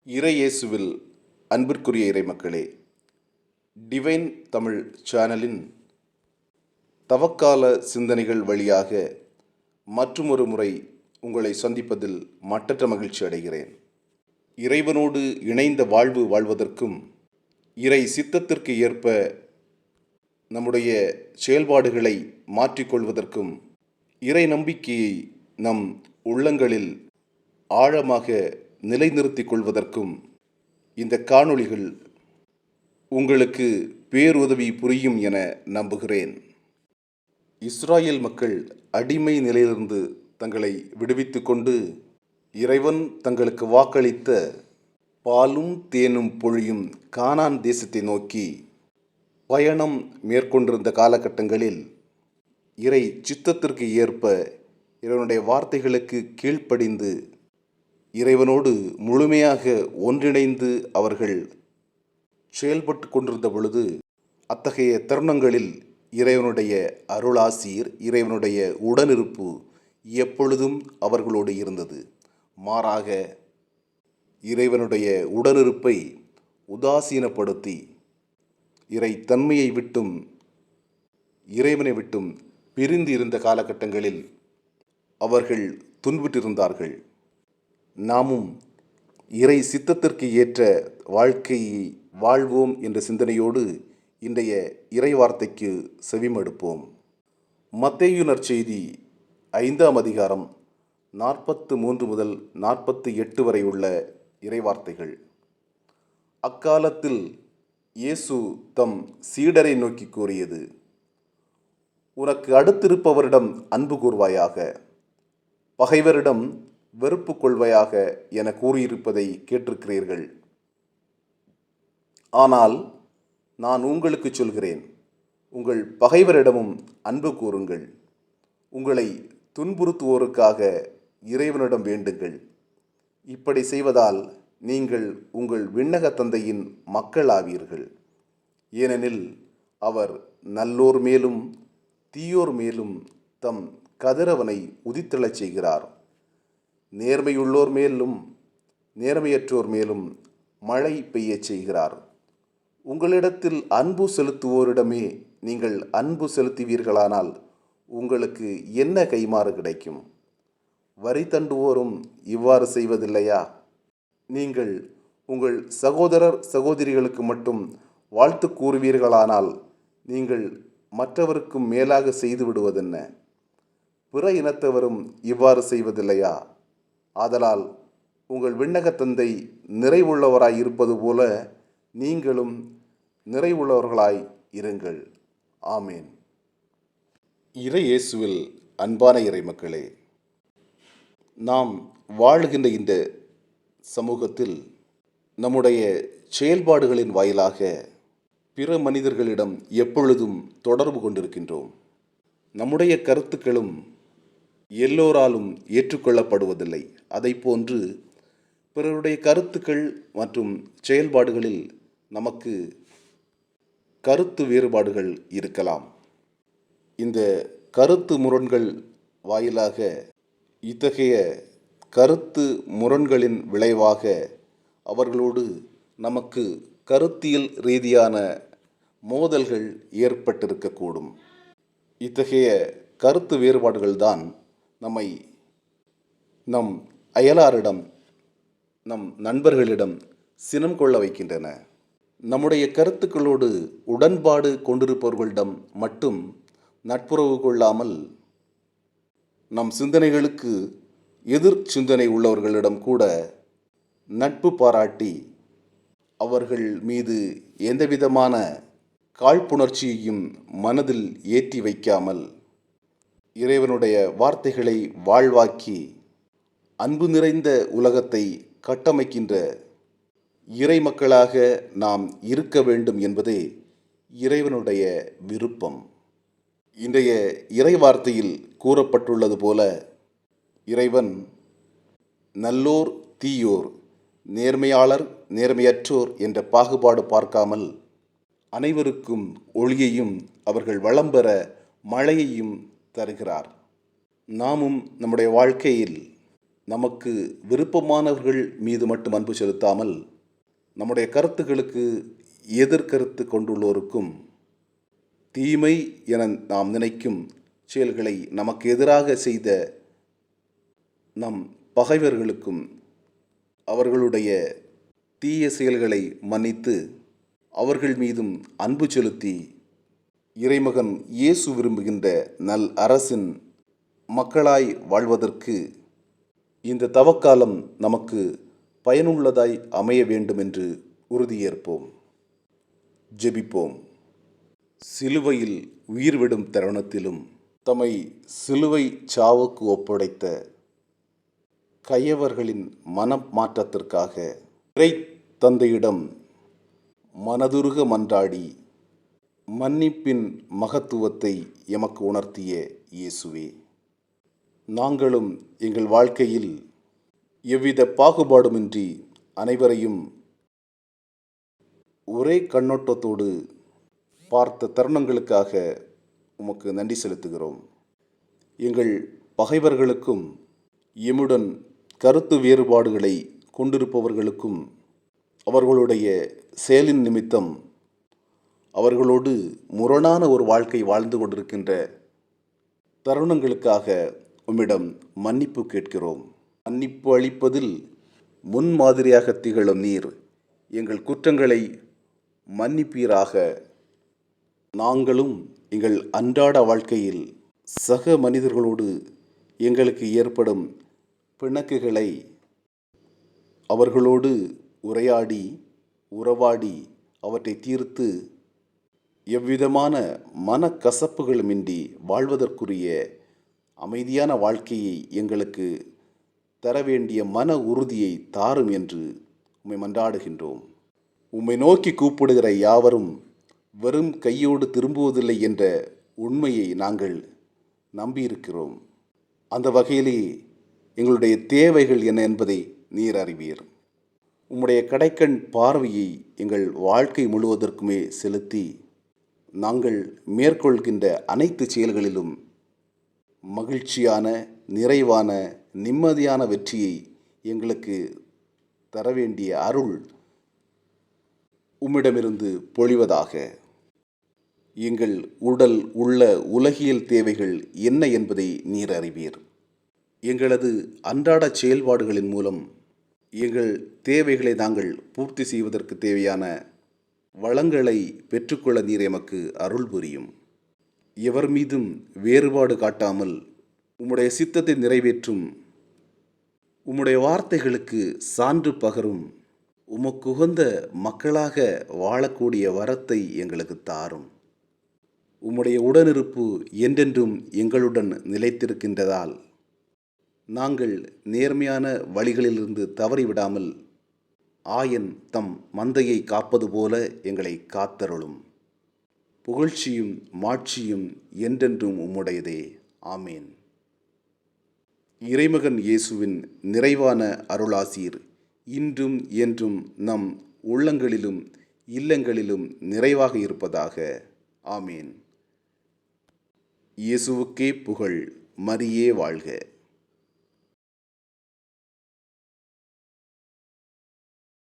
இறையேசுவில் அன்பிற்குரிய இறைமக்களே, டிவைன் தமிழ் சேனலின் தவக்கால சிந்தனைகள் வழியாக மற்றுமொரு முறை உங்களை சந்திப்பதில் மட்டற்ற மகிழ்ச்சி அடைகிறேன். இறைவனோடு இணைந்த வாழ்வு வாழ்வதற்கும் இறை சித்தத்திற்கு ஏற்ப நம்முடைய செயல்பாடுகளை மாற்றிக்கொள்வதற்கும் இறை நம்பிக்கையை நம் உள்ளங்களில் ஆழமாக நிலைநிறுத்திக் கொள்வதற்கும் இந்த காணொளிகள் உங்களுக்கு பேருதவி புரியும் என நம்புகிறேன். இஸ்ராயேல் மக்கள் அடிமை நிலையிலிருந்து தங்களை விடுவித்து கொண்டு இறைவன் தங்களுக்கு வாக்களித்த பாலும் தேனும் பொழியும் கானான் தேசத்தை நோக்கி பயணம் மேற்கொண்டிருந்த காலகட்டங்களில் இறை சித்தத்திற்கு ஏற்ப இறைவனுடைய வார்த்தைகளுக்கு கீழ்ப்படிந்து இறைவனோடு முழுமையாக ஒன்றிணைந்து அவர்கள் செயல்பட்டு கொண்டிருந்த பொழுது, அத்தகைய தருணங்களில் இறைவனுடைய அருளாசீர், இறைவனுடைய உடனிருப்பு எப்பொழுதும் அவர்களோடு இருந்தது. மாறாக இறைவனுடைய உடனிருப்பை உதாசீனப்படுத்தி இறை தன்மையை விட்டும் இறைவனை விட்டும் பிரிந்து இருந்த காலகட்டங்களில் அவர்கள் துன்புற்றிருந்தார்கள். நாமும் இறை சித்தத்திற்கு ஏற்ற வாழ்க்கையை வாழ்வோம் என்ற சிந்தனையோடு இன்றைய இறை வார்த்தைக்கு செவிமடுப்போம். மத்தேயு நற்செய்தி 5ஆம் அதிகாரம் 43 முதல் 48 வரை உள்ள இறைவார்த்தைகள். அக்காலத்தில் இயேசு தம் சீடரை நோக்கி கூறியது: உனக்கு அடுத்திருப்பவரிடம் அன்பு கூர்வாயாக, பகைவரிடம் வெறுப்பு கொள்வாயாக என கூறியிருப்பதை கேட்டிருக்கிறீர்கள். ஆனால் நான் உங்களுக்கு சொல்கிறேன், உங்கள் பகைவரிடமும் அன்பு கூறுங்கள், உங்களை துன்புறுத்துவோருக்காக இறைவனிடம் வேண்டுங்கள். இப்படி செய்வதால் நீங்கள் உங்கள் விண்ணக தந்தையின் மக்கள் ஆவீர்கள். ஏனெனில் அவர் நல்லோர் மேலும் தீயோர் மேலும் தம் கதிரவனை உதித்தெழச் செய்கிறார். நேர்மையுள்ளோர் மேலும் நேர்மையற்றோர் மேலும் மழை பெய்யச் செய்கிறார். உங்களிடத்தில் அன்பு செலுத்துவோரிடமே நீங்கள் அன்பு செலுத்துவீர்களானால் உங்களுக்கு என்ன கைமாறு கிடைக்கும்? வரி தண்டுவோரும் இவ்வாறு செய்வதில்லையா? நீங்கள் உங்கள் சகோதரர் சகோதரிகளுக்கு மட்டும் வாழ்த்து கூறுவீர்களானால் நீங்கள் மற்றவருக்கும் மேலாக செய்து விடுவதென்ன? பிற இனத்தவரும் இவ்வாறு செய்வதில்லையா? ஆதலால் உங்கள் விண்ணக தந்தை நிறைவுள்ளவராய் இருப்பது போல நீங்களும் நிறைவுள்ளவர்களாய் இருங்கள். ஆமேன். இறையேசுவில் அன்பான இறைமக்களே, நாம் வாழுகின்ற இந்த சமூகத்தில் நம்முடைய செயல்பாடுகளின் வாயிலாக பிற மனிதர்களிடம் எப்பொழுதும் தொடர்பு கொண்டிருக்கின்றோம். நம்முடைய கருத்துக்களும் எல்லோராலும் ஏற்றுக்கொள்ளப்படுவதில்லை. அதைப்போன்று பிறருடைய கருத்துக்கள் மற்றும் செயல்பாடுகளில் நமக்கு கருத்து வேறுபாடுகள் இருக்கலாம். இந்த கருத்து முரண்கள் வாயிலாக இத்தகைய கருத்து முரண்களின் விளைவாக அவர்களோடு நமக்கு கருத்தியல் ரீதியான மோதல்கள் ஏற்பட்டிருக்கக்கூடும். இத்தகைய கருத்து வேறுபாடுகள்தான் நம்மை நம் அயலாரிடம், நம் நண்பர்களிடம் சினம் கொள்ள வைக்கின்றன. நம்முடைய கருத்துக்களோடு உடன்பாடு கொண்டிருப்பவர்களிடம் மட்டும் நட்புறவு கொள்ளாமல், நம் சிந்தனைகளுக்கு எதிர் சிந்தனை உள்ளவர்களிடம் கூட நட்பு பாராட்டி அவர்கள் மீது எந்தவிதமான காழ்ப்புணர்ச்சியையும் மனதில் ஏற்றி வைக்காமல் இறைவனுடைய வார்த்தைகளை வாழ்வாக்கி அன்பு நிறைந்த உலகத்தை கட்டமைக்கின்ற இறை மக்களாக நாம் இருக்க வேண்டும் என்பதே இறைவனுடைய விருப்பம். இன்றைய இறை வார்த்தையில் கூறப்பட்டுள்ளது போல, இறைவன் நல்லோர் தீயோர், நேர்மையாளர் நேர்மையற்றோர் என்ற பாகுபாடு பார்க்காமல் அனைவருக்கும் ஒளியையும் அவர்கள் வளம் பெற மழையையும் தருகிறார். நாமும் நம்முடைய வாழ்க்கையில் நமக்கு விருப்பமானவர்கள் மீது மட்டும் அன்பு செலுத்தாமல் நம்முடைய கருத்துக்களுக்கு எதிர்கருத்து கொண்டுள்ளோருக்கும் தீமை என நாம் நினைக்கும் செயல்களை நமக்கு எதிராக செய்த நம் பகைவர்களுக்கும் அவர்களுடைய தீய செயல்களை மன்னித்து அவர்கள் மீதும் அன்பு செலுத்தி இறைமகன் இயேசு விரும்புகின்ற நல் அரசின் மக்களாய் வாழ்வதற்கு இந்த தவக்காலம் நமக்கு பயனுள்ளதாய் அமைய வேண்டும் என்று உறுதியேற்போம். ஜெபிப்போம். சிலுவையில் உயிர்விடும் தருணத்திலும் தம்மை சிலுவை சாவுக்கு ஒப்படைத்த கயவர்களின் மனமாற்றத்திற்காக இறை தந்தையிடம் மனதுருக மன்றாடி மன்னிப்பின் மகத்துவத்தை எமக்கு உணர்த்திய இயேசுவே, நாங்களும் எங்கள் வாழ்க்கையில் எவ்வித பாகுபாடுமின்றி அனைவரையும் ஒரே கண்ணோட்டத்தோடு பார்த்த தருணங்களுக்காக உமக்கு நன்றி செலுத்துகிறோம். எங்கள் பகைவர்களுக்கும் எம்முடன் கருத்து வேறுபாடுகளை கொண்டிருப்பவர்களுக்கும் அவர்களுடைய செயலின் நிமித்தம் அவர்களோடு முரணான ஒரு வாழ்க்கை வாழ்ந்து கொண்டிருக்கின்ற தருணங்களுக்காக உம்மிடம் மன்னிப்பு கேட்கிறோம். மன்னிப்பு அளிப்பதில் முன்மாதிரியாக திகழும் நீர் எங்கள் குற்றங்களை மன்னிப்பீராக. நாங்களும் எங்கள் அன்றாட வாழ்க்கையில் சக மனிதர்களோடு எங்களுக்கு ஏற்படும் பிணக்குகளை அவர்களோடு உரையாடி உறவாடி அவற்றை தீர்த்து எவ்விதமான மனக்கசப்புகளுமின்றி வாழ்வதற்குரிய அமைதியான வாழ்க்கையை எங்களுக்கு தர வேண்டிய மன உறுதியை தாரும் என்று உம்மை மன்றாடுகின்றோம். உம்மை நோக்கி கூப்பிடுகிற யாவரும் வெறும் கையோடு திரும்புவதில்லை என்ற உண்மையை நாங்கள் நம்பியிருக்கிறோம். அந்த வகையிலே எங்களுடைய தேவைகள் என்ன என்பதை நீர் அறிவீர். உம்முடைய கடைக்கண் பார்வையை எங்கள் வாழ்க்கை முழுவதற்குமே செலுத்தி நாங்கள் மேற்கொள்கின்ற அனைத்து செயல்களிலும் மகிழ்ச்சியான, நிறைவான, நிம்மதியான வெற்றியை எங்களுக்கு தர வேண்டிய அருள் உம்மிடமிருந்து பொழிவதாக. எங்கள் உடல் உள்ள உலகியல் தேவைகள் என்ன என்பதை நீர் அறிவீர். எங்களது அன்றாட செயல்பாடுகளின் மூலம் எங்கள் தேவைகளை நாங்கள் பூர்த்தி செய்வதற்கு தேவையான வளங்களை பெற்றுக்கொள்ள நீர் எமக்கு அருள் புரியும். எவர் மீதும் வேறுபாடு காட்டாமல் உம்முடைய சித்தத்தை நிறைவேற்றும், உம்முடைய வார்த்தைகளுக்கு சான்று பகரும், உமக்குகந்த மக்களாக வாழக்கூடிய வரத்தை எங்களுக்கு தாரும். உம்முடைய உடனிருப்பு என்றென்றும் எங்களுடன் நிலைத்திருக்கின்றதால் நாங்கள் நேர்மையான வழிகளிலிருந்து தவறிவிடாமல் ஆயன் தம் மந்தையை காப்பது போல எங்களை காத்தருளும். புகழ்ச்சியும் மாட்சியும் என்றென்றும் உம்முடையதே. ஆமேன். இறைமகன் இயேசுவின் நிறைவான அருளாசீர் இன்றும் என்றும் நம் உள்ளங்களிலும் இல்லங்களிலும் நிறைவாக இருப்பதாக. ஆமேன். இயேசுவுக்கே புகழ். மரியே வாழ்க.